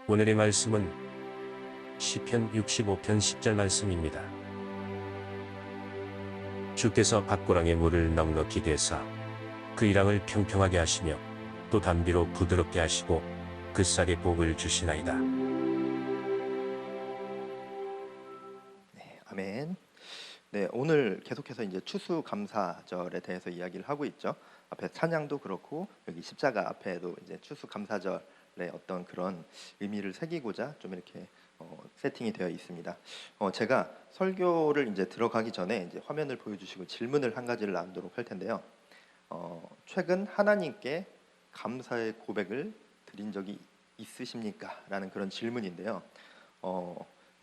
오늘의 말씀은 시편 65편 10절 말씀입니다. 주께서 밭고랑에 물을 넉넉히 대사 그 일항을 평평하게 하시며 또 담비로 부드럽게 하시고 그 쌀에 복을 주시나이다. 네, 아멘. 네, 오늘 계속해서 이제 추수감사절에 대해서 이야기를 하고 있죠. 앞에 찬양도 그렇고 여기 십자가 앞에도 이제 추수감사절의 어떤 그런 의미를 새기고자 좀 이렇게 세팅이 되어 있습니다. 제가 설교를 이제 들어가기 전에 이제 화면을 보여주시고 질문을 한 가지를 나누도록 할 텐데요. 최근 하나님께 감사의 고백을 드린 적이 있으십니까? 라는 그런 질문인데요.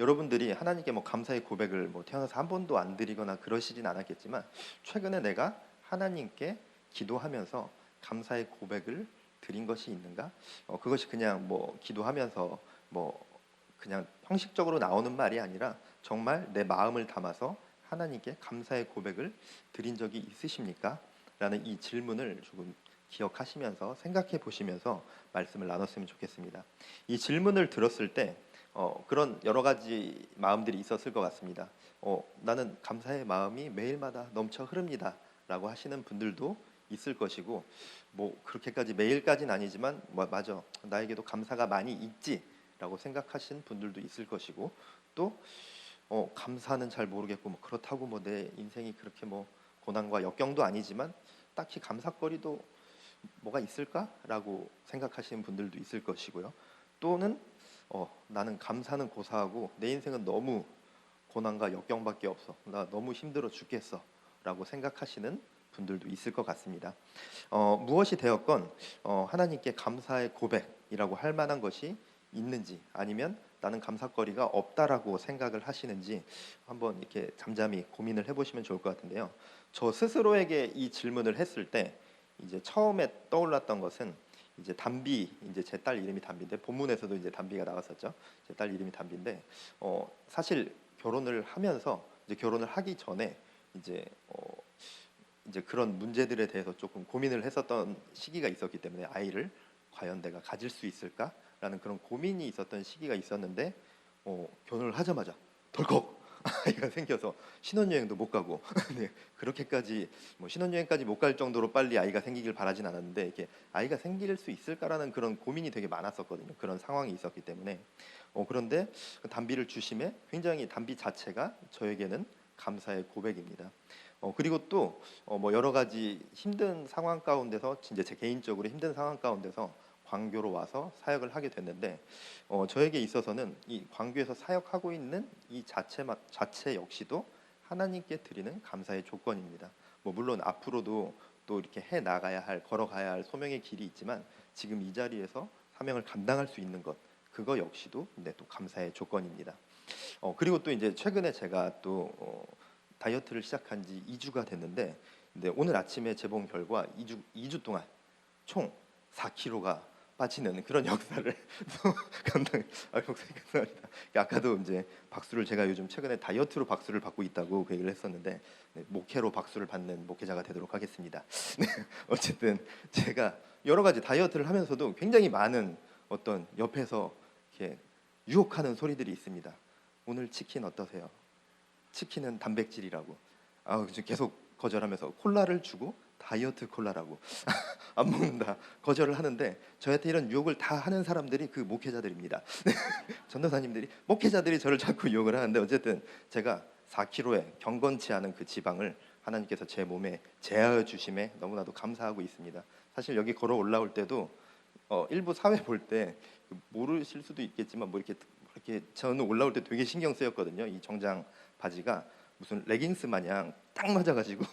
여러분들이 하나님께 뭐 감사의 고백을 뭐 태어나서 한 번도 안 드리거나 그러시진 않았겠지만 최근에 내가 하나님께 기도하면서 감사의 고백을 드린 것이 있는가? 그것이 그냥 뭐 기도하면서 뭐 그냥 형식적으로 나오는 말이 아니라 정말 내 마음을 담아서 하나님께 감사의 고백을 드린 적이 있으십니까? 라는 이 질문을 조금 기억하시면서 생각해 보시면서 말씀을 나눴으면 좋겠습니다. 이 질문을 들었을 때 그런 여러 가지 마음들이 있었을 것 같습니다. 나는 감사의 마음이 매일마다 넘쳐 흐릅니다 라고 하시는 분들도 있을 것이고, 뭐 그렇게까지 매일까지는 아니지만 맞아, 나에게도 감사가 많이 있지 라고 생각하신 분들도 있을 것이고, 또 감사는 잘 모르겠고 뭐 그렇다고 뭐 내 인생이 그렇게 뭐 고난과 역경도 아니지만 딱히 감사거리도 뭐가 있을까라고 생각하시는 분들도 있을 것이고요. 또는 나는 감사는 고사하고 내 인생은 너무 고난과 역경밖에 없어, 나 너무 힘들어 죽겠어 라고 생각하시는 분들도 있을 것 같습니다. 무엇이 되었건 하나님께 감사의 고백이라고 할 만한 것이 있는지, 아니면 나는 감사거리가 없다라고 생각을 하시는지 한번 이렇게 잠잠히 고민을 해보시면 좋을 것 같은데요. 저 스스로에게 이 질문을 했을 때 이제 처음에 떠올랐던 것은 이제 담비, 이제 제 딸 이름이 담비인데 본문에서도 이제 담비가 나왔었죠. 제 딸 이름이 담비인데 사실 결혼을 하면서 이제 결혼을 하기 전에 이제 이제 그런 문제들에 대해서 조금 고민을 했었던 시기가 있었기 때문에 아이를 과연 내가 가질 수 있을까라는 그런 고민이 있었던 시기가 있었는데 결혼을 하자마자 덜컥 아이가 생겨서 신혼여행도 못 가고 네, 그렇게까지 뭐 신혼여행까지 못 갈 정도로 빨리 아이가 생기길 바라진 않았는데 이렇게 아이가 생길 수 있을까라는 그런 고민이 되게 많았었거든요. 그런 상황이 있었기 때문에 그런데 그 단비를 주심에 굉장히 단비 자체가 저에게는 감사의 고백입니다. 그리고 또 뭐 여러 가지 힘든 상황 가운데서 진짜 제 개인적으로 힘든 상황 가운데서 광교로 와서 사역을 하게 됐는데 저에게 있어서는 이 광교에서 사역하고 있는 이 자체 역시도 하나님께 드리는 감사의 조건입니다. 뭐 물론 앞으로도 또 이렇게 해 나가야 할, 걸어가야 할 소명의 길이 있지만 지금 이 자리에서 사명을 감당할 수 있는 것, 그거 역시도 또 감사의 조건입니다. 그리고 또 이제 최근에 제가 또 다이어트를 시작한 지 2주가 됐는데, 오늘 아침에 재본 결과 2주 동안 총 4kg가 빠지는 그런 역사를 감당. 목사님 감사합니다. 아까도 이제 박수를, 제가 요즘 최근에 다이어트로 박수를 받고 있다고 그 얘기를 했었는데 목회로 박수를 받는 목회자가 되도록 하겠습니다. 네, 어쨌든 제가 여러 가지 다이어트를 하면서도 굉장히 많은 어떤 옆에서 이렇게 유혹하는 소리들이 있습니다. 오늘 치킨 어떠세요? 치킨은 단백질이라고. 계속 거절하면서 콜라를 주고 다이어트 콜라라고 안 먹는다 거절을 하는데, 저한테 이런 유혹을 다 하는 사람들이 그 목회자들입니다. 전도사님들이, 목회자들이 저를 자꾸 유혹을 하는데, 어쨌든 제가 4kg의 경건치 않은 그 지방을 하나님께서 제 몸에 제하여 주심에 너무나도 감사하고 있습니다. 사실 여기 걸어 올라올 때도 일부 사회 볼 때 모르실 수도 있겠지만 뭐 이렇게 저는 올라올 때 되게 신경 쓰였거든요. 이 정장 바지가 무슨 레깅스 마냥 딱 맞아가지고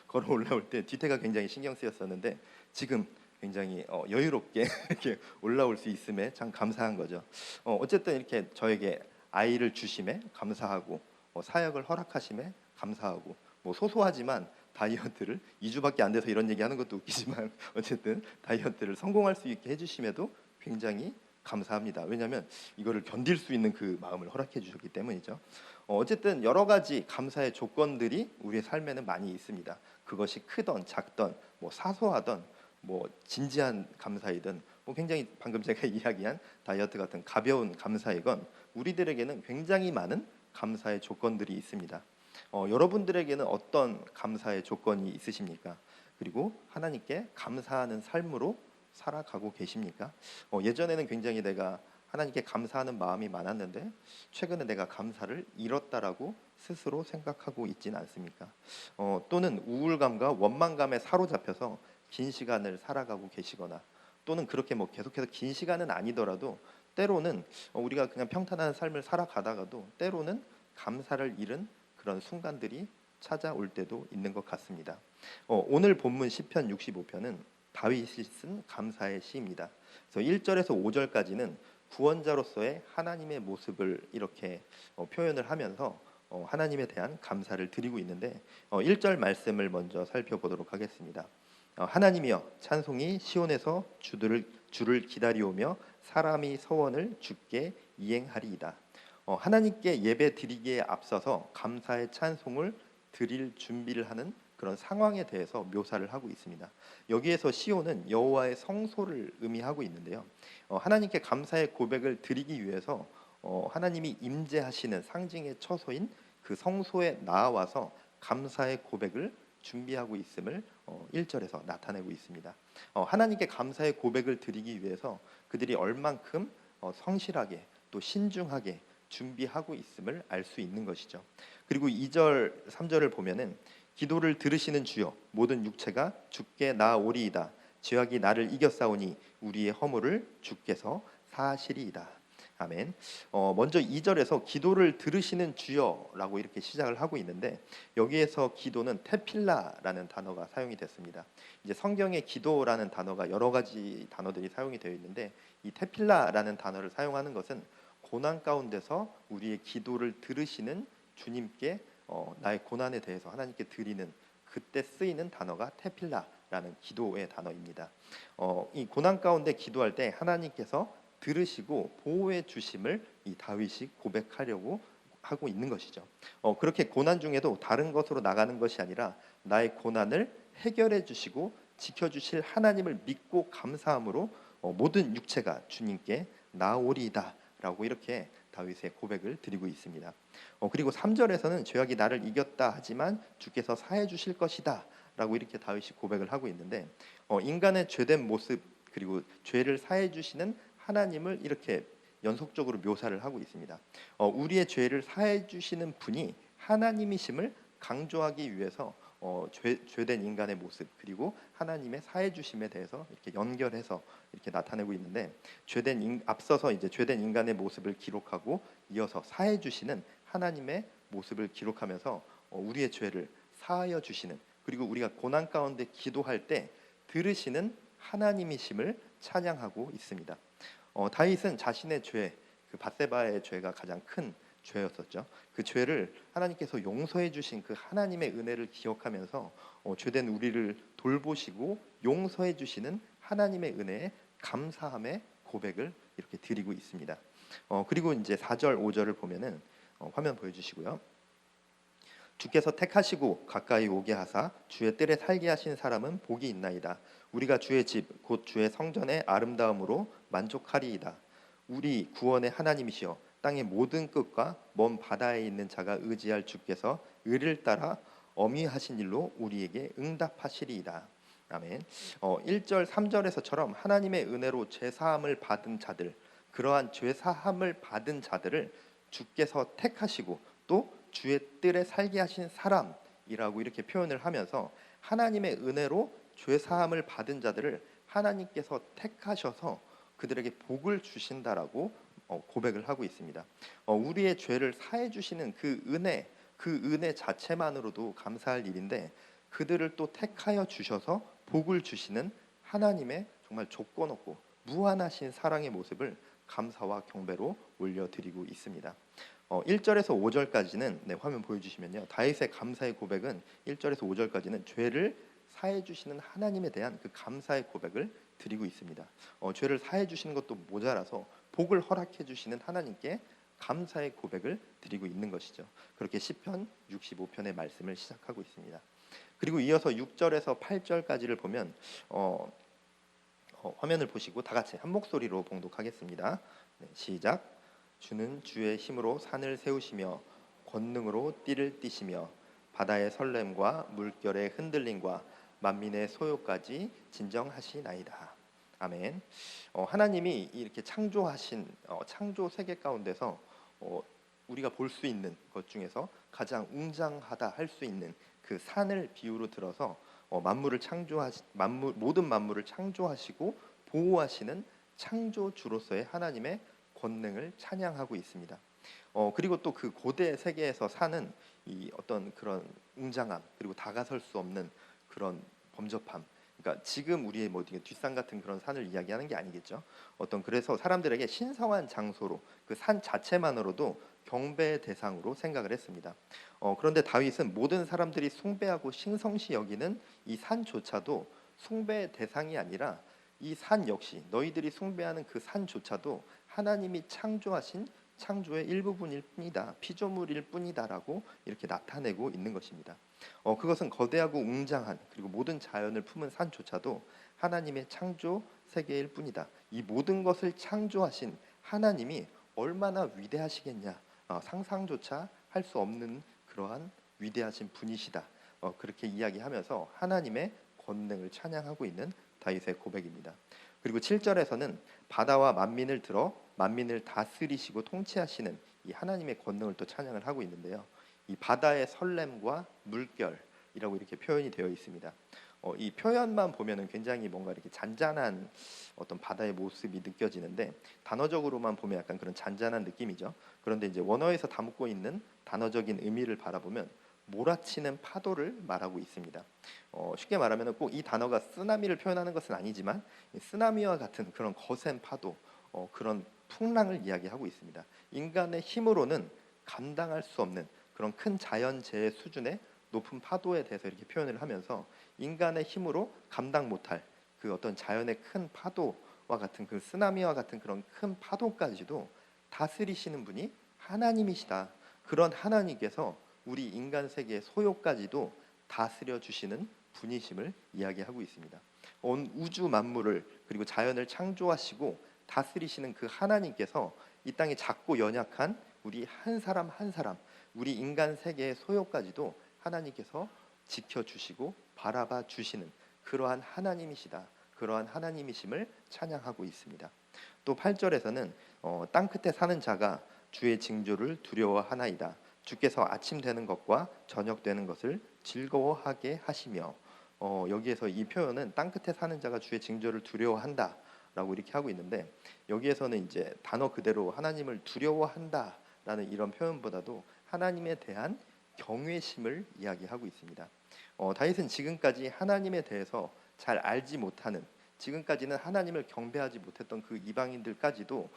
걸어 올라올 때 뒤태가 굉장히 신경 쓰였었는데, 지금 굉장히 여유롭게 이렇게 올라올 수 있음에 참 감사한 거죠. 어쨌든 이렇게 저에게 아이를 주심에 감사하고 사역을 허락하심에 감사하고, 뭐 소소하지만 다이어트를 2주밖에 안 돼서 이런 얘기하는 것도 웃기지만 어쨌든 다이어트를 성공할 수 있게 해주심에도 굉장히 감사합니다. 왜냐하면 이거를 견딜 수 있는 그 마음을 허락해 주셨기 때문이죠. 어쨌든 여러 가지 감사의 조건들이 우리의 삶에는 많이 있습니다. 그것이 크던 작던 뭐 사소하던 뭐 진지한 감사이든 굉장히 방금 제가 이야기한 다이어트 같은 가벼운 감사이건 우리들에게는 굉장히 많은 감사의 조건들이 있습니다. 여러분들에게는 어떤 감사의 조건이 있으십니까? 그리고 하나님께 감사하는 삶으로 살아가고 계십니까? 예전에는 굉장히 내가 하나님께 감사하는 마음이 많았는데 최근에 내가 감사를 잃었다라고 스스로 생각하고 있지는 않습니까? 또는 우울감과 원망감에 사로잡혀서 긴 시간을 살아가고 계시거나 또는 그렇게 계속해서 긴 시간은 아니더라도 때로는 우리가 그냥 평탄한 삶을 살아가다가도 때로는 감사를 잃은 그런 순간들이 찾아올 때도 있는 것 같습니다. 오늘 본문 시편 65편은 다윗이 쓴 감사의 시입니다. 그래서 1절에서 5절까지는 구원자로서의 하나님의 모습을 이렇게 표현을 하면서 하나님에 대한 감사를 드리고 있는데 1절 말씀을 먼저 살펴보도록 하겠습니다. 하나님이여 찬송이 시온에서 주를 기다리오며 사람이 서원을 주께 이행하리이다. 하나님께 예배 드리기에 앞서서 감사의 찬송을 드릴 준비를 하는 그런 상황에 대해서 묘사를 하고 있습니다. 여기에서 시온은 여호와의 성소를 의미하고 있는데요. 하나님께 감사의 고백을 드리기 위해서 하나님이 임재하시는 상징의 처소인 그 성소에 나와서 감사의 고백을 준비하고 있음을 1절에서 나타내고 있습니다. 하나님께 감사의 고백을 드리기 위해서 그들이 얼만큼 성실하게 또 신중하게 준비하고 있음을 알 수 있는 것이죠. 그리고 2절, 3절을 보면은 기도를 들으시는 주여 모든 육체가 주께 나아오리이다. 죄악이 나를 이겼사오니 우리의 허물을 주께서 사하시리이다. 아멘. 먼저 2절에서 기도를 들으시는 주여라고 이렇게 시작을 하고 있는데 여기에서 기도는 테필라라는 단어가 사용이 됐습니다. 이제 성경에 기도라는 단어가 여러 가지 단어들이 사용이 되어 있는데 이 테필라라는 단어를 사용하는 것은 고난 가운데서 우리의 기도를 들으시는 주님께 나의 고난에 대해서 하나님께 드리는 그때 쓰이는 단어가 테필라라는 기도의 단어입니다. 이 고난 가운데 기도할 때 하나님께서 들으시고 보호해 주심을 이 다윗이 고백하려고 하고 있는 것이죠. 그렇게 고난 중에도 다른 것으로 나가는 것이 아니라 나의 고난을 해결해 주시고 지켜 주실 하나님을 믿고 감사함으로 모든 육체가 주님께 나오리이다 라고 이렇게 다윗의 고백을 드리고 있습니다. 그리고 3절에서는 죄악이 나를 이겼다 하지만 주께서 사해 주실 것이다 라고 이렇게 다윗이 고백을 하고 있는데 인간의 죄된 모습 그리고 죄를 사해 주시는 하나님을 이렇게 연속적으로 묘사를 하고 있습니다. 우리의 죄를 사해 주시는 분이 하나님이심을 강조하기 위해서 죄된 인간의 모습 그리고 하나님의 사해 주심에 대해서 이렇게 연결해서 이렇게 나타내고 있는데 앞서서 이제 죄된 인간의 모습을 기록하고 이어서 사해 주시는 하나님의 모습을 기록하면서 우리의 죄를 사하여 주시는 그리고 우리가 고난 가운데 기도할 때 들으시는 하나님이심을 찬양하고 있습니다. 다윗은 자신의 죄, 그 밧세바의 죄가 가장 큰 죄였었죠. 그 죄를 하나님께서 용서해 주신 그 하나님의 은혜를 기억하면서 죄된 우리를 돌보시고 용서해 주시는 하나님의 은혜에 감사함의 고백을 이렇게 드리고 있습니다. 그리고 이제 4절, 5절을 보면은 화면 보여주시고요. 주께서 택하시고 가까이 오게 하사 주의 뜰에 살게 하신 사람은 복이 있나이다. 우리가 주의 집 곧 주의 성전의 아름다움으로 만족하리이다. 우리 구원의 하나님이시여 땅의 모든 끝과 먼 바다에 있는 자가 의지할 주께서 의를 따라 엄위하신 일로 우리에게 응답하시리이다. 아멘. 1절 3절에서처럼 하나님의 은혜로 죄사함을 받은 자들 그러한 죄사함을 받은 자들을 주께서 택하시고 또 주의 뜰에 살게 하신 사람이라고 이렇게 표현을 하면서 하나님의 은혜로 죄사함을 받은 자들을 하나님께서 택하셔서 그들에게 복을 주신다라고 고백을 하고 있습니다. 우리의 죄를 사해 주시는 그 은혜 자체만으로도 감사할 일인데 그들을 또 택하여 주셔서 복을 주시는 하나님의 정말 조건 없고 무한하신 사랑의 모습을 감사와 경배로 올려드리고 있습니다. 1절에서 5절까지는 화면 보여주시면요. 다윗의 감사의 고백은 1절에서 5절까지는 죄를 사해 주시는 하나님에 대한 그 감사의 고백을 드리고 있습니다. 죄를 사해 주시는 것도 모자라서 복을 허락해 주시는 하나님께 감사의 고백을 드리고 있는 것이죠. 그렇게 시편 65편의 말씀을 시작하고 있습니다. 그리고 이어서 6절에서 8절까지를 보면 화면을 보시고 다 같이 한 목소리로 봉독하겠습니다. 네, 시작. 주는 주의 힘으로 산을 세우시며 권능으로 띠를 띠시며 바다의 설렘과 물결의 흔들림과 만민의 소요까지 진정하시나이다. 아멘. 하나님이 이렇게 창조하신 창조 세계 가운데서 우리가 볼 수 있는 것 중에서 가장 웅장하다 할 수 있는 그 산을 비유로 들어서 모든 만물을 창조하시고 보호하시는 창조주로서의 하나님의 권능을 찬양하고 있습니다. 그리고 또 그 고대 세계에서 사는 이 어떤 그런 웅장함, 그리고 다가설 수 없는 그런 범접함. 그러니까 지금 우리의 뭐 뒷산 같은 그런 산을 이야기하는 게 아니겠죠. 그래서 사람들에게 신성한 장소로 그 산 자체만으로도 경배의 대상으로 생각을 했습니다. 그런데 다윗은 모든 사람들이 숭배하고 싱성시 여기는 이 산조차도 숭배의 대상이 아니라 이 산 역시 너희들이 숭배하는 그 산조차도 하나님이 창조하신 창조의 일부분일 뿐이다, 피조물일 뿐이다라고 이렇게 나타내고 있는 것입니다. 그것은 거대하고 웅장한 그리고 모든 자연을 품은 산조차도 하나님의 창조 세계일 뿐이다. 이 모든 것을 창조하신 하나님이 얼마나 위대하시겠냐, 상상조차 할 수 없는 그러한 위대하신 분이시다. 그렇게 이야기하면서 하나님의 권능을 찬양하고 있는 다윗의 고백입니다. 그리고 7절에서는 바다와 만민을 들어 만민을 다스리시고 통치하시는 이 하나님의 권능을 또 찬양을 하고 있는데요. 이 바다의 설렘과 물결이라고 이렇게 표현이 되어 있습니다. 이 표현만 보면은 굉장히 뭔가 이렇게 잔잔한 어떤 바다의 모습이 느껴지는데 단어적으로만 보면 약간 그런 잔잔한 느낌이죠. 그런데 이제 원어에서 담고 있는 단어적인 의미를 바라보면 몰아치는 파도를 말하고 있습니다. 쉽게 말하면 꼭 이 단어가 쓰나미를 표현하는 것은 아니지만 쓰나미와 같은 그런 거센 파도, 그런 풍랑을 이야기하고 있습니다. 인간의 힘으로는 감당할 수 없는 그런 큰 자연재해 수준의 높은 파도에 대해서 이렇게 표현을 하면서 인간의 힘으로 감당 못할 그 어떤 자연의 큰 파도와 같은 그 쓰나미와 같은 그런 큰 파도까지도 다스리시는 분이 하나님이시다. 그런 하나님께서 우리 인간 세계의 소요까지도 다스려 주시는 분이심을 이야기하고 있습니다. 온 우주 만물을 그리고 자연을 창조하시고 다스리시는 그 하나님께서 이 땅에 작고 연약한 우리 한 사람 한 사람, 우리 인간 세계의 소요까지도 하나님께서 지켜주시고 바라봐 주시는 그러한 하나님이시다. 그러한 하나님이심을 찬양하고 있습니다. 또 8절에서는 땅 끝에 사는 자가 주의 징조를 두려워하나이다. 주께서 아침 되는 것과 저녁 되는 것을 즐거워하게 하시며, 여기에서 이 표현은 땅 끝에 사는 자가 주의 징조를 두려워한다 라고 이렇게 하고 있는데, 여기에서는 이제 단어 그대로 하나님을 두려워한다라는 이런 표현보다도 하나님에 대한 경외심을 이야기하고 있습니다. 다윗은 지금까지 하나님에 대해서 잘 알지 못하는, 지금까지는 하나님을 경배하지 못했던 그 이방인들까지도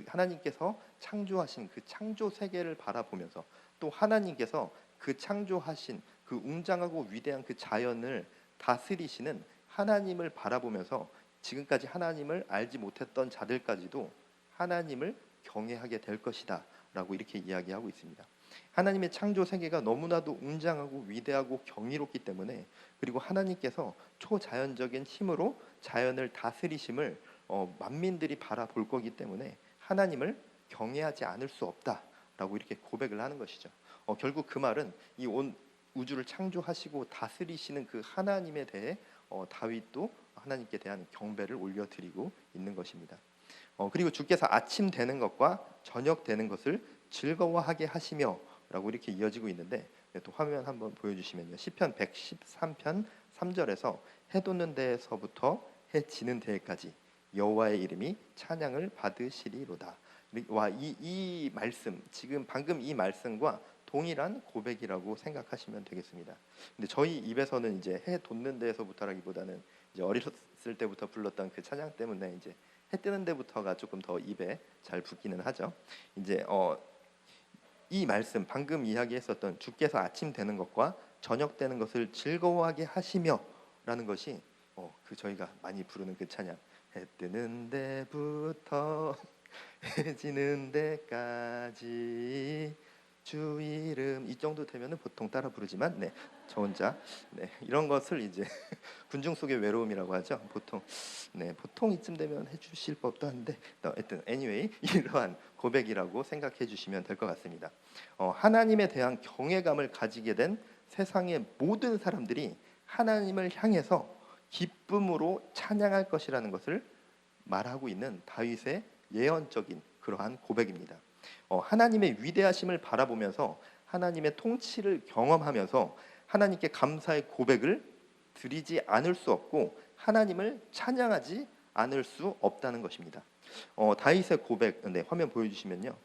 하나님께서 창조하신 그 창조 세계를 바라보면서 또 하나님께서 그 창조하신 그 웅장하고 위대한 그 자연을 다스리시는 하나님을 바라보면서 지금까지 하나님을 알지 못했던 자들까지도 하나님을 경외하게 될 것이다 라고 이렇게 이야기하고 있습니다. 하나님의 창조 세계가 너무나도 웅장하고 위대하고 경이롭기 때문에, 그리고 하나님께서 초자연적인 힘으로 자연을 다스리심을 만민들이 바라볼 거기 때문에 하나님을 경외하지 않을 수 없다라고 이렇게 고백을 하는 것이죠. 결국 그 말은 이 온 우주를 창조하시고 다스리시는 그 하나님에 대해 다윗도 하나님께 대한 경배를 올려드리고 있는 것입니다. 그리고 주께서 아침 되는 것과 저녁 되는 것을 즐거워하게 하시며 라고 이렇게 이어지고 있는데, 또 화면 한번 보여주시면요. 시편 113편 3절에서 해 돋는 데에서부터 해 지는 데까지 여호와의 이름이 찬양을 받으시리로다. 이 말씀, 지금 방금 이 말씀과 동일한 고백이라고 생각하시면 되겠습니다. 근데 저희 입에서는 이제 해 돋는 데에서부터라기보다는 이제 어렸을 때부터 불렀던 그 찬양 때문에 이제 해 뜨는 데부터가 조금 더 입에 잘 붙기는 하죠. 이제 이 말씀, 방금 이야기했었던 주께서 아침 되는 것과 저녁 되는 것을 즐거워하게 하시며라는 것이 그 저희가 많이 부르는 그 찬양, 해 뜨는 데부터 해 지는 데까지 주 이름 이 정도 되면은 보통 따라 부르지만 저 혼자 이런 것을 이제 군중 속의 외로움이라고 하죠. 보통 이쯤 되면 해주실 법도 한데 하여튼 anyway 이러한 고백이라고 생각해 주시면 될 것 같습니다. 하나님에 대한 경외감을 가지게 된 세상의 모든 사람들이 하나님을 향해서 기쁨으로 찬양할 것이라는 것을 말하고 있는 다윗의 예언적인 그러한 고백입니다. 하나님의 위대하심을 바라보면서 하나님의 통치를 경험하면서 하나님께 감사의 고백을 드리지 않을 수 없고 하나님을 찬양하지 않을 수 없다는 것입니다. 다윗의 고백, 화면 보여주시면요.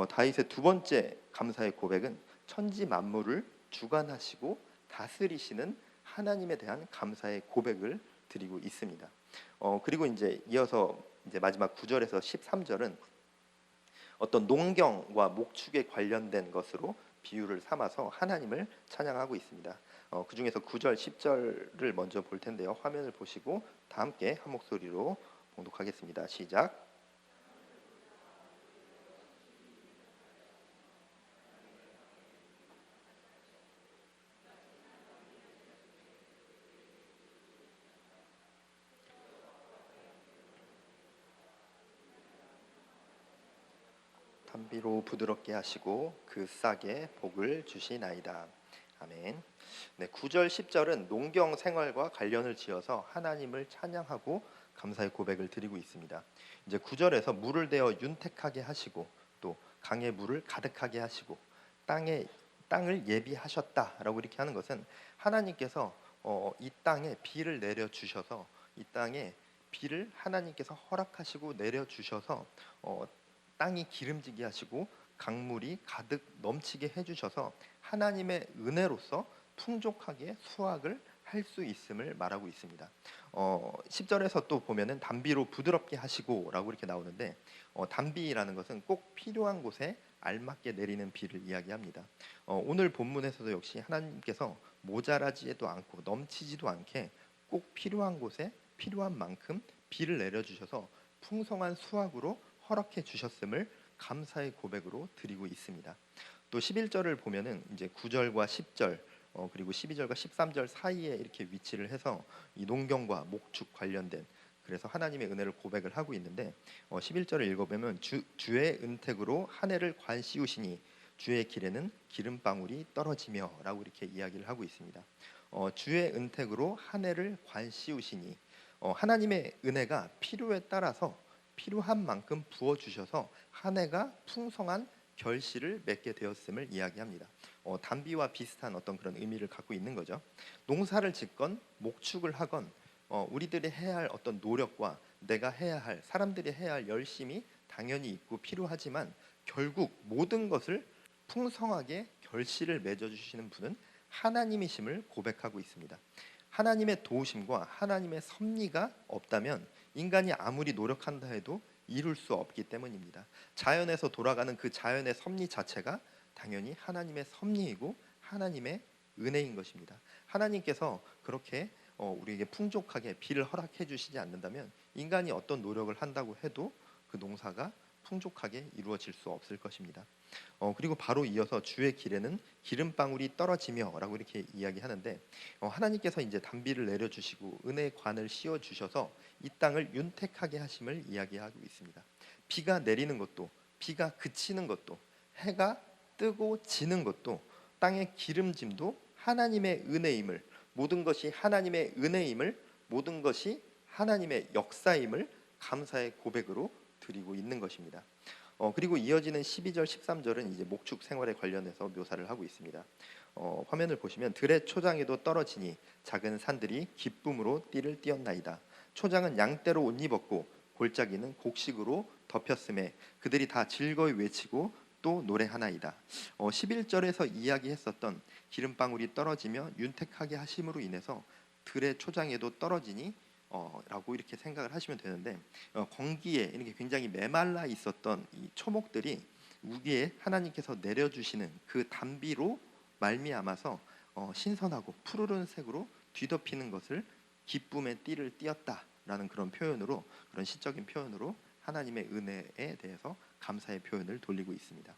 다윗의 두 번째 감사의 고백은 천지 만물을 주관하시고 다스리시는 하나님에 대한 감사의 고백을 드리고 있습니다. 그리고 이제 이어서 이제 마지막 9절에서 13절은 어떤 농경과 목축에 관련된 것으로 비유를 삼아서 하나님을 찬양하고 있습니다. 그 중에서 9절, 10절을 먼저 볼 텐데요. 화면을 보시고 다 함께 한 목소리로 봉독하겠습니다. 시작. 담비로 부드럽게 하시고 그 싹에 복을 주시나이다. 아멘. 9절 10절은 농경 생활과 관련을 지어서 하나님을 찬양하고 감사의 고백을 드리고 있습니다. 이제 9절에서 물을 대어 윤택하게 하시고 또 강의 물을 가득하게 하시고 땅을 예비하셨다라고 이렇게 하는 것은 하나님께서 이 땅에 비를 내려 주셔서 이 땅에 비를 하나님께서 허락하시고 내려 주셔서 땅이 기름지게 하시고 강물이 가득 넘치게 해주셔서 하나님의 은혜로서 풍족하게 수확을 할 수 있음을 말하고 있습니다. 10절에서 또 보면은 담비로 부드럽게 하시고라고 이렇게 나오는데 담비라는 것은 꼭 필요한 곳에 알맞게 내리는 비를 이야기합니다. 오늘 본문에서도 역시 하나님께서 모자라지도 않고 넘치지도 않게 꼭 필요한 곳에 필요한 만큼 비를 내려주셔서 풍성한 수확으로 허락해 주셨음을 감사의 고백으로 드리고 있습니다. 또 11절을 보면은 이제 9절과 10절 그리고 12절과 13절 사이에 이렇게 위치를 해서 이 농경과 목축 관련된 그래서 하나님의 은혜를 고백을 하고 있는데 11절을 읽어보면 주의 은택으로 한 해를 관씌우시니 주의 길에는 기름방울이 떨어지며라고 이렇게 이야기를 하고 있습니다. 주의 은택으로 한 해를 관씌우시니 하나님의 은혜가 필요에 따라서 필요한 만큼 부어 주셔서 한 해가 풍성한 결실을 맺게 되었음을 이야기합니다. 담비와 비슷한 어떤 그런 의미를 갖고 있는 거죠. 농사를 짓건 목축을 하건 우리들이 해야 할 어떤 노력과 내가 해야 할 사람들이 해야 할 열심이 당연히 있고 필요하지만 결국 모든 것을 풍성하게 결실을 맺어 주시는 분은 하나님이심을 고백하고 있습니다. 하나님의 도우심과 하나님의 섭리가 없다면 인간이 아무리 노력한다 해도 이룰 수 없기 때문입니다. 자연에서 돌아가는 그 자연의 섭리 자체가 당연히 하나님의 섭리이고 하나님의 은혜인 것입니다. 하나님께서 그렇게 우리에게 풍족하게 비를 허락해 주시지 않는다면 인간이 어떤 노력을 한다고 해도 그 농사가 풍족하게 이루어질 수 없을 것입니다. 그리고 바로 이어서 주의 길에는 기름방울이 떨어지며라고 이렇게 이야기하는데 하나님께서 이제 단비를 내려주시고 은혜의 관을 씌워 주셔서 이 땅을 윤택하게 하심을 이야기하고 있습니다. 비가 내리는 것도 비가 그치는 것도 해가 뜨고 지는 것도 땅의 기름짐도 하나님의 은혜임을 모든 것이 하나님의 은혜임을 모든 것이 하나님의 역사임을 감사의 고백으로 드리고 있는 것입니다. 그리고 이어지는 12절 13절은 이제 목축 생활에 관련해서 묘사를 하고 있습니다. 화면을 보시면 들의 초장에도 떨어지니 작은 산들이 기쁨으로 띠를 띄었나이다. 초장은 양떼로 옷 입었고 골짜기는 곡식으로 덮였음에 그들이 다 즐거이 외치고 또 노래하나이다. 11절에서 이야기했었던 기름방울이 떨어지며 윤택하게 하심으로 인해서 들의 초장에도 떨어지니 라고 이렇게 생각을 하시면 되는데 건기에 이렇게 굉장히 메말라 있었던 이 초목들이 우기에 하나님께서 내려주시는 그 단비로 말미암아서 신선하고 푸르른 색으로 뒤덮이는 것을 기쁨의 띠를 띄었다라는 그런 표현으로 그런 시적인 표현으로 하나님의 은혜에 대해서 감사의 표현을 돌리고 있습니다.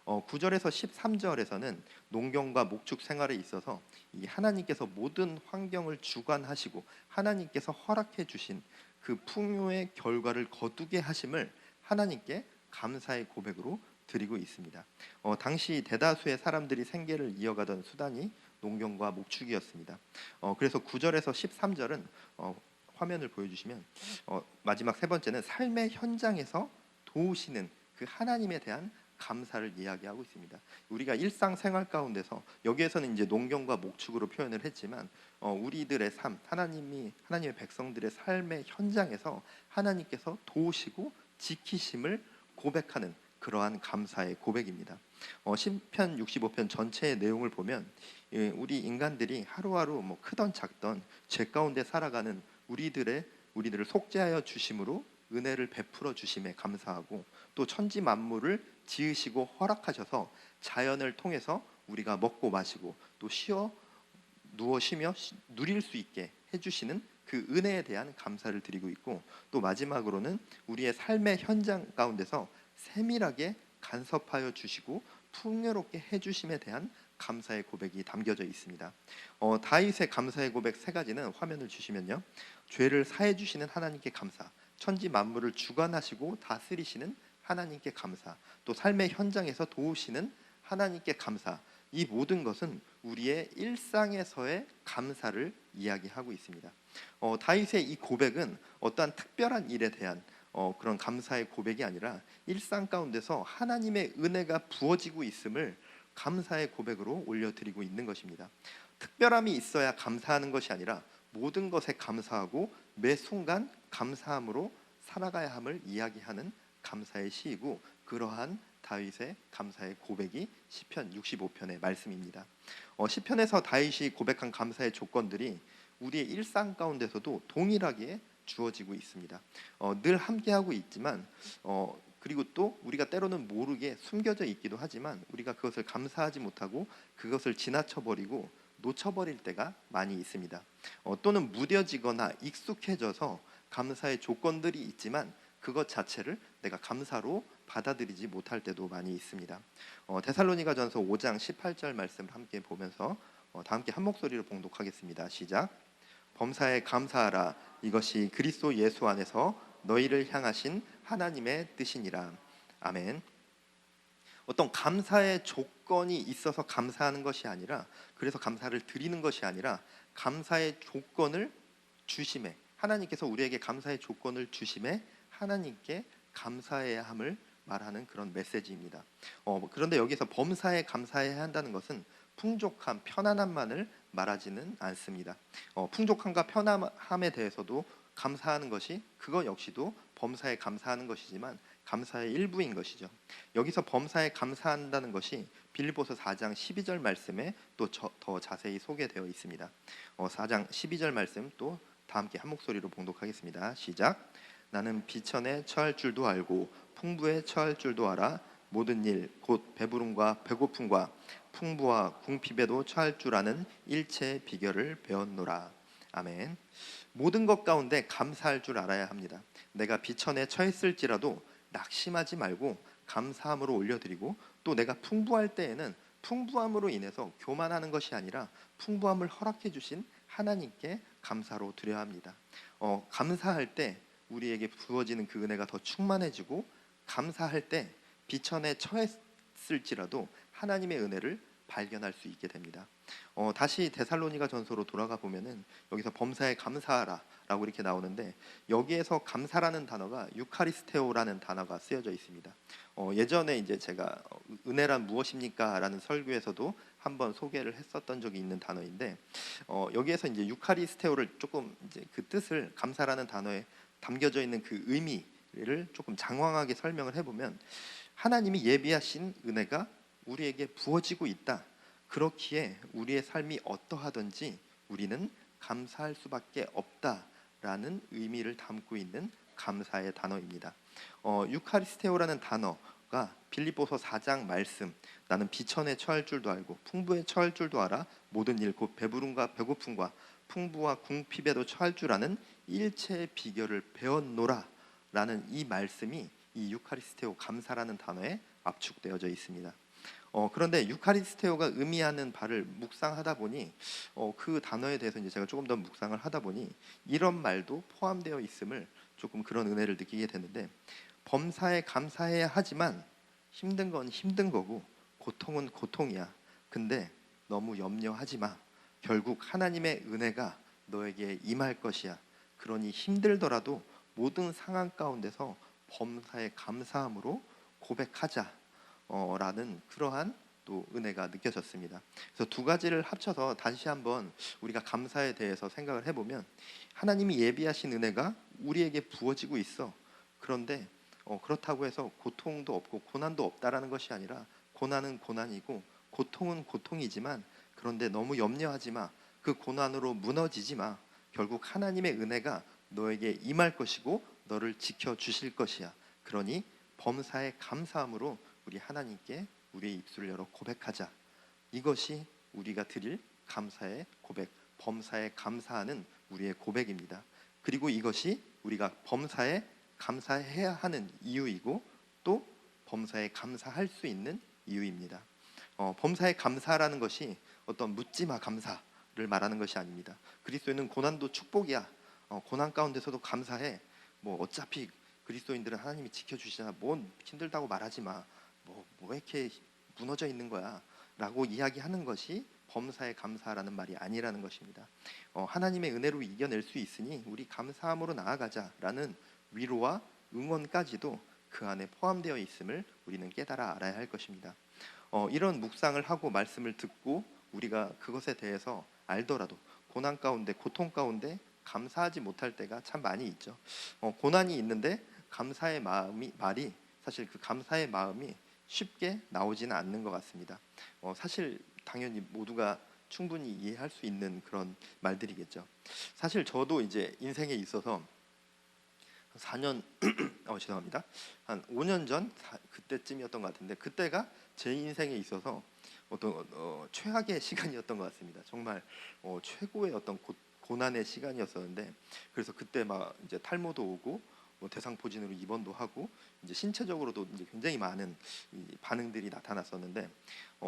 9절에서 13절에서는 농경과 목축 생활에 있어서 이 하나님께서 모든 환경을 주관하시고 하나님께서 허락해 주신 그 풍요의 결과를 거두게 하심을 하나님께 감사의 고백으로 드리고 있습니다. 당시 대다수의 사람들이 생계를 이어가던 수단이 농경과 목축이었습니다. 그래서 9절에서 13절은 화면을 보여주시면 마지막 세 번째는 삶의 현장에서 도우시는 그 하나님에 대한 감사를 이야기하고 있습니다. 우리가 일상생활 가운데서 여기에서는 이제 농경과 목축으로 표현을 했지만 우리들의 삶, 하나님의 백성들의 삶의 현장에서 하나님께서 도우시고 지키심을 고백하는 그러한 감사의 고백입니다. 시편 65편 전체의 내용을 보면 우리 인간들이 하루하루 뭐 크던 작던 죄 가운데 살아가는 우리들을 속죄하여 주심으로 은혜를 베풀어 주심에 감사하고, 또 천지 만물을 지으시고 허락하셔서 자연을 통해서 우리가 먹고 마시고 또 누워 쉬며 누릴 수 있게 해주시는 그 은혜에 대한 감사를 드리고 있고, 또 마지막으로는 우리의 삶의 현장 가운데서 세밀하게 간섭하여 주시고 풍요롭게 해주심에 대한 감사의 고백이 담겨져 있습니다. 다윗의 감사의 고백 세 가지는 화면을 주시면요, 죄를 사해 주시는 하나님께 감사, 천지 만물을 주관하시고 다스리시는 하나님께 감사, 또 삶의 현장에서 도우시는 하나님께 감사, 이 모든 것은 우리의 일상에서의 감사를 이야기하고 있습니다. 다윗의 이 고백은 어떠한 특별한 일에 대한 그런 감사의 고백이 아니라 일상 가운데서 하나님의 은혜가 부어지고 있음을 감사의 고백으로 올려드리고 있는 것입니다. 특별함이 있어야 감사하는 것이 아니라 모든 것에 감사하고 매 순간 감사함으로 살아가야 함을 이야기하는 감사의 시이고, 그러한 다윗의 감사의 고백이 시편 65편의 말씀입니다. 시편에서 다윗이 고백한 감사의 조건들이 우리의 일상 가운데서도 동일하게 주어지고 있습니다. 늘 함께하고 있지만 그리고 또 우리가 때로는 모르게 숨겨져 있기도 하지만 우리가 그것을 감사하지 못하고 그것을 지나쳐버리고 놓쳐버릴 때가 많이 있습니다. 또는 무뎌지거나 익숙해져서 감사의 조건들이 있지만 그것 자체를 내가 감사로 받아들이지 못할 때도 많이 있습니다. 데살로니가전서 5장 18절 말씀을 함께 보면서 다 함께 한 목소리로 봉독하겠습니다. 시작. 범사에 감사하라. 이것이 그리스도 예수 안에서 너희를 향하신 하나님의 뜻이니라. 아멘. 어떤 감사의 조건이 있어서 감사하는 것이 아니라, 그래서 감사를 드리는 것이 아니라 감사의 조건을 주심에, 하나님께서 우리에게 감사의 조건을 주심에 하나님께 감사해야 함을 말하는 그런 메시지입니다. 그런데 여기서 범사에 감사해야 한다는 것은 풍족함, 편안함만을 말하지는 않습니다. 풍족함과 편안함에 대해서도 감사하는 것이, 그거 역시도 범사에 감사하는 것이지만 감사의 일부인 것이죠. 여기서 범사에 감사한다는 것이 빌립보서 4장 12절 말씀에 또 더 자세히 소개되어 있습니다. 4장 12절 말씀 또 다 함께 한 목소리로 봉독하겠습니다. 시작. 나는 비천에 처할 줄도 알고 풍부에 처할 줄도 알아. 모든 일 곧 배부름과 배고픔과 풍부와 궁핍에도 처할 줄 아는 일체의 비결을 배웠노라. 아멘. 모든 것 가운데 감사할 줄 알아야 합니다. 내가 비천에 처했을지라도 낙심하지 말고 감사함으로 올려드리고, 또 내가 풍부할 때에는 풍부함으로 인해서 교만하는 것이 아니라 풍부함을 허락해 주신 하나님께 감사로 드려야 합니다. 감사할 때 우리에게 부어지는 그 은혜가 더 충만해지고, 감사할 때 비천에 처했을지라도 하나님의 은혜를 발견할 수 있게 됩니다. 다시 데살로니가 전서로 돌아가 보면은 여기서 범사에 감사하라 라고 이렇게 나오는데, 여기에서 감사라는 단어가 유카리스테오라는 단어가 쓰여져 있습니다. 예전에 이제 제가 은혜란 무엇입니까? 라는 설교에서도 한번 소개를 했었던 적이 있는 단어인데, 여기에서 이제 유카리스테오를 조금 이제 그 뜻을, 감사라는 단어에 담겨져 있는 그 의미를 조금 장황하게 설명을 해보면, 하나님이 예비하신 은혜가 우리에게 부어지고 있다. 그렇기에 우리의 삶이 어떠하든지 우리는 감사할 수밖에 없다라는 의미를 담고 있는 감사의 단어입니다. 유카리스테오라는 단어가 빌립보서 4장 말씀, 나는 비천에 처할 줄도 알고 풍부에 처할 줄도 알아. 모든 일 곧 배부름과 배고픔과 풍부와 궁핍에도 처할 줄 아는 일체의 비결을 배웠노라 라는 이 말씀이 이 유카리스테오 감사라는 단어에 압축되어져 있습니다. 그런데 유카리스테오가 의미하는 바를 묵상하다 보니 그 단어에 대해서 이제 제가 조금 더 묵상을 하다 보니 이런 말도 포함되어 있음을 조금 그런 은혜를 느끼게 되는데, 범사에 감사해야 하지만 힘든 건 힘든 거고 고통은 고통이야. 근데 너무 염려하지 마. 결국 하나님의 은혜가 너에게 임할 것이야. 그러니 힘들더라도 모든 상황 가운데서 범사에 감사함으로 고백하자. 라는 그러한 또 은혜가 느껴졌습니다. 그래서 두 가지를 합쳐서 다시 한번 우리가 감사에 대해서 생각을 해보면, 하나님이 예비하신 은혜가 우리에게 부어지고 있어. 그런데 그렇다고 해서 고통도 없고 고난도 없다라는 것이 아니라, 고난은 고난이고 고통은 고통이지만, 그런데 너무 염려하지 마. 그 고난으로 무너지지 마. 결국 하나님의 은혜가 너에게 임할 것이고 너를 지켜주실 것이야. 그러니 범사에 감사함으로 우리 하나님께 우리의 입술을 열어 고백하자. 이것이 우리가 드릴 감사의 고백, 범사에 감사하는 우리의 고백입니다. 그리고 이것이 우리가 범사에 감사해야 하는 이유이고 또 범사에 감사할 수 있는 이유입니다. 범사에 감사라는 것이 어떤 묻지마 감사를 말하는 것이 아닙니다. 그리스도인은 고난도 축복이야. 고난 가운데서도 감사해. 뭐 어차피 그리스도인들은 하나님이 지켜주시잖아. 뭔 힘들다고 말하지 마. 왜 이렇게 무너져 있는 거야? 라고 이야기하는 것이 범사에 감사라는 말이 아니라는 것입니다. 하나님의 은혜로 이겨낼 수 있으니 우리 감사함으로 나아가자라는 위로와 응원까지도 그 안에 포함되어 있음을 우리는 깨달아 알아야 할 것입니다. 이런 묵상을 하고 말씀을 듣고 우리가 그것에 대해서 알더라도 고난 가운데, 고통 가운데 감사하지 못할 때가 참 많이 있죠. 고난이 있는데 감사의 말이 사실 그 감사의 마음이 쉽게 나오지는 않는 것 같습니다. 사실 당연히 모두가 충분히 이해할 수 있는 그런 말들이겠죠. 사실 저도 이제 인생에 있어서 4년 죄송합니다. 한 5년 전 그때쯤이었던 것 같은데, 그때가 제 인생에 있어서 어떤 최악의 시간이었던 것 같습니다. 정말 최고의 어떤 고난의 시간이었었는데, 그래서 그때 막 이제 탈모도 오고 대상포진으로 입원도 하고 이제 신체적으로도 이제 굉장히 많은 반응들이 나타났었는데,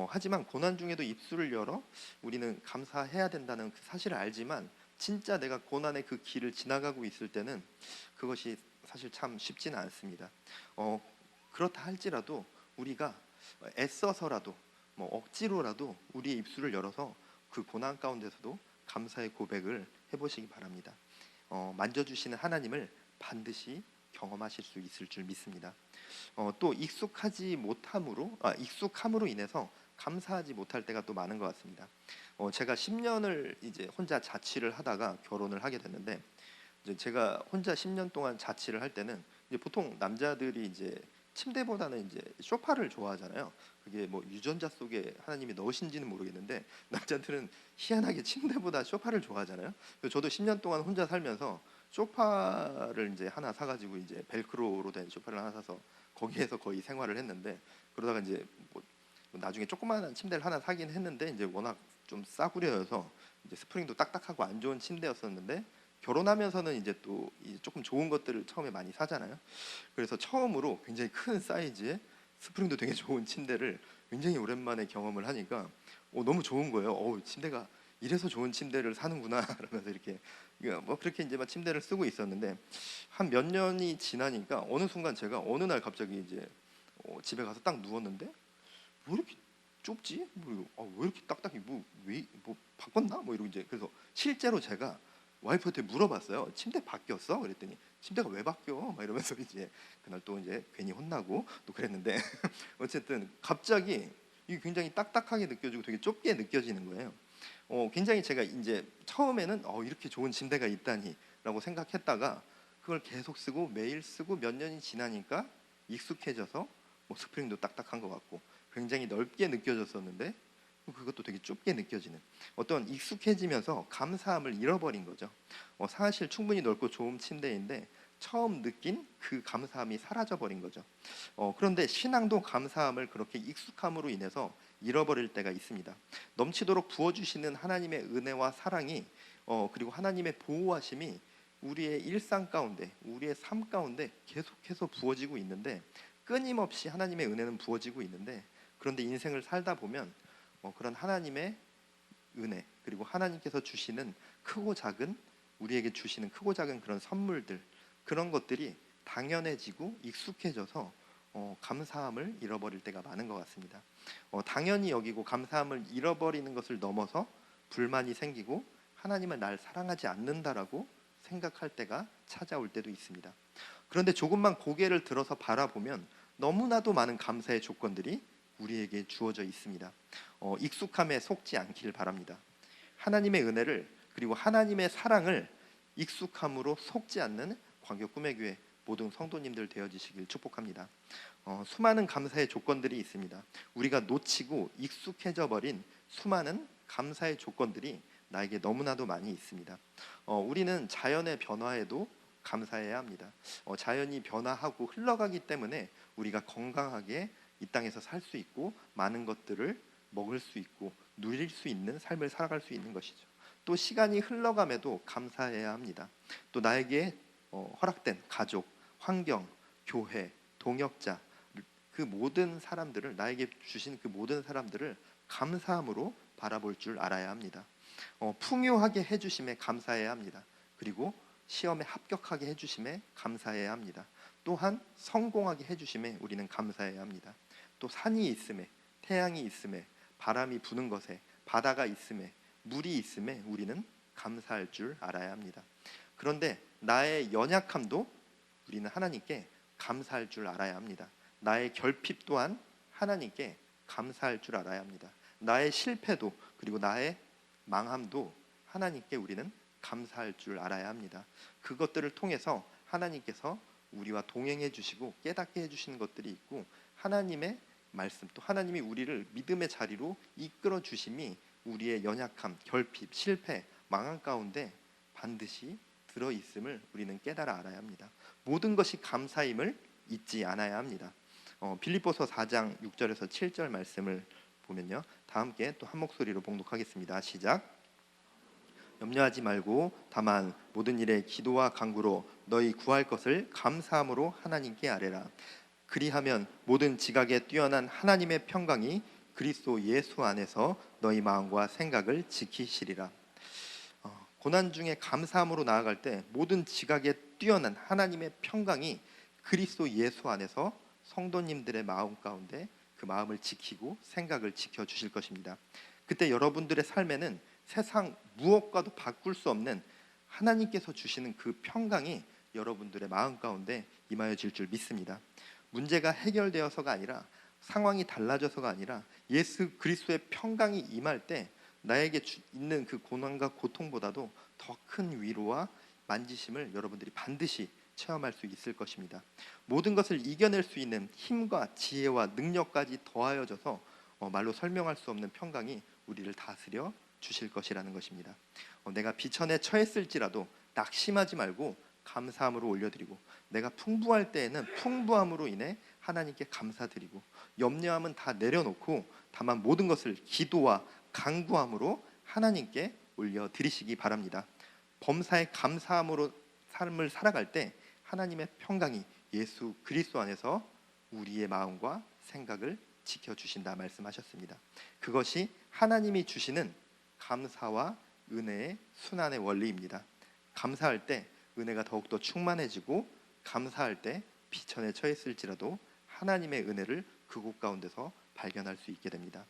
하지만 고난 중에도 입술을 열어 우리는 감사해야 된다는 그 사실을 알지만, 진짜 내가 고난의 그 길을 지나가고 있을 때는 그것이 사실 참 쉽지는 않습니다. 그렇다 할지라도 우리가 애써서라도 억지로라도 우리의 입술을 열어서 그 고난 가운데서도 감사의 고백을 해보시기 바랍니다. 만져주시는 하나님을 반드시 경험하실 수 있을 줄 믿습니다. 또 익숙함으로 인해서 감사하지 못할 때가 또 많은 것 같습니다. 제가 10년을 이제 혼자 자취를 하다가 결혼을 하게 됐는데, 이제 제가 혼자 10년 동안 자취를 할 때는 이제 보통 남자들이 이제 침대보다는 이제 소파를 좋아하잖아요. 그게 뭐 유전자 속에 하나님이 넣으신지는 모르겠는데 남자들은 희한하게 침대보다 소파를 좋아하잖아요. 그래서 저도 10년 동안 혼자 살면서 소파를 이제 하나 사가지고 이제 벨크로로 된 소파를 하나 사서 거기에서 거의 생활을 했는데, 그러다가 이제 뭐 나중에 조그마한 침대를 하나 사긴 했는데 이제 워낙 좀 싸구려여서 이제 스프링도 딱딱하고 안 좋은 침대였었는데, 결혼하면서는 이제 또 조금 좋은 것들을 처음에 많이 사잖아요. 그래서 처음으로 굉장히 큰 사이즈의 스프링도 되게 좋은 침대를 굉장히 오랜만에 경험을 하니까 너무 좋은 거예요. 침대가 이래서 좋은 침대를 사는구나 라면서 이렇게 뭐 그렇게 이제 막 침대를 쓰고 있었는데, 한 몇 년이 지나니까 어느 순간 제가 어느 날 갑자기 이제 집에 가서 딱 누웠는데 왜 이렇게 좁지? 왜 이렇게 딱딱해? 뭐 바꿨나? 뭐 이러고 이제 그래서 실제로 제가 와이프한테 물어봤어요. 침대 바뀌었어? 그랬더니 침대가 왜 바뀌어? 막 이러면서 이제 그날 또 이제 괜히 혼나고 또 그랬는데 어쨌든 갑자기 이게 굉장히 딱딱하게 느껴지고 되게 좁게 느껴지는 거예요. 굉장히 제가 이제 처음에는 이렇게 좋은 침대가 있다니라고 생각했다가 그걸 계속 쓰고 매일 쓰고 몇 년이 지나니까 익숙해져서 뭐 스프링도 딱딱한 것 같고 굉장히 넓게 느껴졌었는데 그것도 되게 좁게 느껴지는, 어떤 익숙해지면서 감사함을 잃어버린 거죠. 사실 충분히 넓고 좋은 침대인데 처음 느낀 그 감사함이 사라져버린 거죠. 그런데 신앙도 감사함을 그렇게 익숙함으로 인해서 잃어버릴 때가 있습니다. 넘치도록 부어주시는 하나님의 은혜와 사랑이 그리고 하나님의 보호하심이 우리의 일상 가운데, 우리의 삶 가운데 계속해서 부어지고 있는데, 끊임없이 하나님의 은혜는 부어지고 있는데, 그런데 인생을 살다 보면 그런 하나님의 은혜, 그리고 하나님께서 주시는 크고 작은, 우리에게 주시는 크고 작은 그런 선물들, 그런 것들이 당연해지고 익숙해져서 감사함을 잃어버릴 때가 많은 것 같습니다. 당연히 여기고 감사함을 잃어버리는 것을 넘어서 불만이 생기고 하나님은 날 사랑하지 않는다라고 생각할 때가 찾아올 때도 있습니다. 그런데 조금만 고개를 들어서 바라보면 너무나도 많은 감사의 조건들이 우리에게 주어져 있습니다. 익숙함에 속지 않기를 바랍니다. 하나님의 은혜를, 그리고 하나님의 사랑을 익숙함으로 속지 않는 광교 꿈의 교회 모든 성도님들 되어지시길 축복합니다. 수많은 감사의 조건들이 있습니다. 우리가 놓치고 익숙해져 버린 수많은 감사의 조건들이 나에게 너무나도 많이 있습니다. 우리는 자연의 변화에도 감사해야 합니다. 자연이 변화하고 흘러가기 때문에 우리가 건강하게 이 땅에서 살 수 있고 많은 것들을 먹을 수 있고 누릴 수 있는 삶을 살아갈 수 있는 것이죠. 또 시간이 흘러감에도 감사해야 합니다. 또 나에게 허락된 가족, 환경, 교회, 동역자, 그 모든 사람들을, 나에게 주신 그 모든 사람들을 감사함으로 바라볼 줄 알아야 합니다. 풍요하게 해주심에 감사해야 합니다. 그리고 시험에 합격하게 해주심에 감사해야 합니다. 또한 성공하게 해주심에 우리는 감사해야 합니다. 또 산이 있음에, 태양이 있음에, 바람이 부는 것에, 바다가 있음에, 물이 있음에 우리는 감사할 줄 알아야 합니다. 그런데 나의 연약함도 우리는 하나님께 감사할 줄 알아야 합니다. 나의 결핍 또한 하나님께 감사할 줄 알아야 합니다. 나의 실패도, 그리고 나의 망함도 하나님께 우리는 감사할 줄 알아야 합니다. 그것들을 통해서 하나님께서 우리와 동행해 주시고 깨닫게 해 주시는 것들이 있고, 하나님의 말씀, 또 하나님이 우리를 믿음의 자리로 이끌어 주심이 우리의 연약함, 결핍, 실패, 망함 가운데 반드시 들어 있음을 우리는 깨달아 알아야 합니다. 모든 것이 감사임을 잊지 않아야 합니다. 빌립보서 4장 6절에서 7절 말씀을 보면요, 다 함께 또 한 목소리로 봉독하겠습니다. 시작. 염려하지 말고 다만 모든 일에 기도와 간구로 너희 구할 것을 감사함으로 하나님께 아뢰라. 그리하면 모든 지각에 뛰어난 하나님의 평강이 그리스도 예수 안에서 너희 마음과 생각을 지키시리라. 고난 중에 감사함으로 나아갈 때 모든 지각에 뛰어난 하나님의 평강이 그리스도 예수 안에서 성도님들의 마음 가운데 그 마음을 지키고 생각을 지켜주실 것입니다. 그때 여러분들의 삶에는 세상 무엇과도 바꿀 수 없는 하나님께서 주시는 그 평강이 여러분들의 마음 가운데 임하여질 줄 믿습니다. 문제가 해결되어서가 아니라, 상황이 달라져서가 아니라 예수 그리스도의 평강이 임할 때 나에게 있는 그 고난과 고통보다도 더 큰 위로와 만지심을 여러분들이 반드시 체험할 수 있을 것입니다. 모든 것을 이겨낼 수 있는 힘과 지혜와 능력까지 더하여져서 말로 설명할 수 없는 평강이 우리를 다스려 주실 것이라는 것입니다. 내가 비천에 처했을지라도 낙심하지 말고 감사함으로 올려드리고, 내가 풍부할 때에는 풍부함으로 인해 하나님께 감사드리고, 염려함은 다 내려놓고 다만 모든 것을 기도와 간구함으로 하나님께 올려드리시기 바랍니다. 범사에 감사함으로 삶을 살아갈 때 하나님의 평강이 예수 그리스도 안에서 우리의 마음과 생각을 지켜주신다 말씀하셨습니다. 그것이 하나님이 주시는 감사와 은혜의 순환의 원리입니다. 감사할 때 은혜가 더욱더 충만해지고, 감사할 때 비천에 처했을지라도 하나님의 은혜를 그곳 가운데서 발견할 수 있게 됩니다.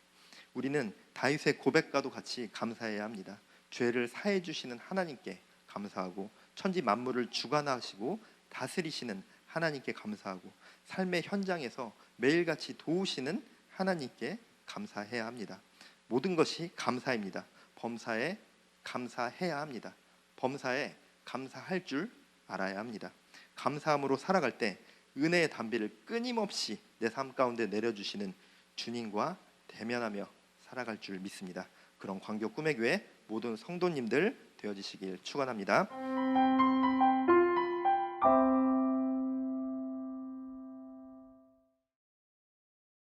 우리는 다윗의 고백과도 같이 감사해야 합니다. 죄를 사해 주시는 하나님께 감사하고, 천지 만물을 주관하시고 다스리시는 하나님께 감사하고, 삶의 현장에서 매일같이 도우시는 하나님께 감사해야 합니다. 모든 것이 감사입니다. 범사에 감사해야 합니다. 범사에 감사할 줄 알아야 합니다. 감사함으로 살아갈 때 은혜의 담비를 끊임없이 내 삶 가운데 내려주시는 주님과 대면하며 살아갈 줄 믿습니다. 그런 광교 꿈의 교회 모든 성도님들 되어지시길 축원합니다.